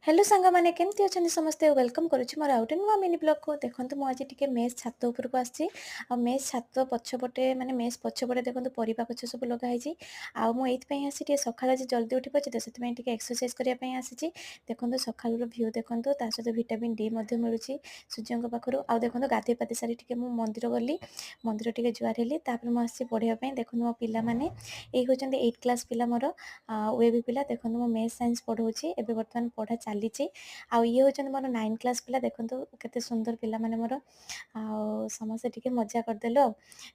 hello सांगमाने केमती अछंती समस्ते welcome करुछि more out नुआ मिनी ब्लॉग को देखंतु मु आज टिके मेस छात ऊपर को आछि आ मेस छात पछपटे माने मेस पछपटे देखंतु परिबा गछ सब लगा हिछि आ मु एत पई आसी टिके सखाळ जे जल्दी उठी पछि त सेति पई टिके एक्सरसाइज करिया पई आसीछि देखंतु सखाळ रो व्यू देखंतु ता सहित विटामिन डी मध्ये मिलुछि सूर्यंक पाखरु आ देखंतु गाधे पाते सारी टिके मु मंदिर गली मंदिर टिके जुआर हेली तापर मु आसी पढिया पई देखंतु मो पिला माने एई होचंदी 8 क्लास पिला मोर वेबी पिला देखंतु मो मेस साइंस पढौछि एबे वर्तमान पढा चलीछि आ ये होचंदी मोर 9 क्लास पिला देखंतु केते सुंदर पिला माने मोर आ समस्त टिके मजा करदेलो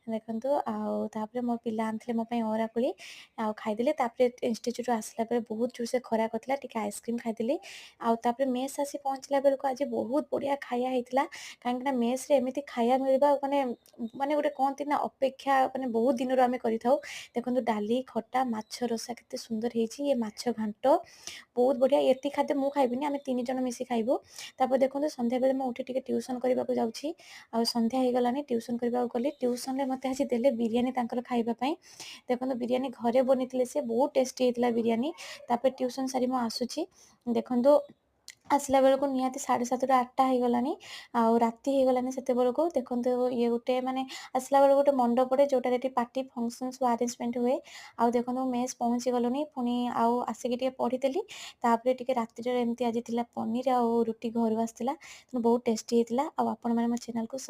देखंतु आ तापर मो पिला आनथले मो पई ओरा कुली आ खाइदेले तापर इंस्टीट्यूट आसला बेले बहुत जोर से खरा करथला टिके आइसक्रीम खाइदेली आ तापर मेस आसी पहुंचला बेल को आज बहुत बढ़िया खाया हेतला काहेकि मेस रे एमिति खाया मिलबा माने माने गोटे कहती ना अपेक्षा माने बहुत दिन रो आमे करिथाउ देखंतु डाली खट्टा माछ रसा केते सुंदर हेछि ये माछ घांट बहुत बढ़िया एति खाद्य मु खाइबिनी आमे तीन जन मिसी खाइबो तापर देखंतु संध्या बेले मु उठी टिके ट्यूशन करबा को जाउछि आ संध्या हे गलानी ट्यूशन करबा को गली ट्यूशन रे मते आज देले बिरयानी तांकर खाइबा पई देखंतु बिरयानी घरे बनिथिले से बहुत टेस्टी हेतला बिरयानी तापर ट्यूशन सारी मु आसुछि देखंतु आसला बेल को निहाती 7:30 ରୁ 8ଟା ହେଇଗଲାନି ଆଉ ରାତି ହେଇଗଲାନି ସେତେବେଳକୁ ଦେଖନ୍ତୁ ଇଏ ଗୋଟେ ମାନେ ଆସିଲା ବେଳକୁ ଗୋଟେ ମଣ୍ଡପ ପଡ଼େ ଯୋଉଟାରେ ଏଠି ପାର୍ଟି ଫଙ୍କସନ ସବୁ ଆରେଞ୍ଜମେଣ୍ଟ ହୁଏ ଆଉ ଦେଖନ୍ତୁ ମେସ୍ ପହଞ୍ଚି ଗଲୁନି ପୁଣି ଆଉ ଆସିକି ଟିକେ ପଢିଥିଲି ତାପରେ ଟିକେ ରାତିରେ ଏମିତି ଆଜି ଥିଲା ପନିର ଆଉ ରୁଟି ଘରୁ ଆସିଥିଲା ବହୁତ ଟେଷ୍ଟି ହେଇଥିଲା ଆଉ ଆପଣ ମାନେ ମୋ ଚ୍ୟାନେଲକୁ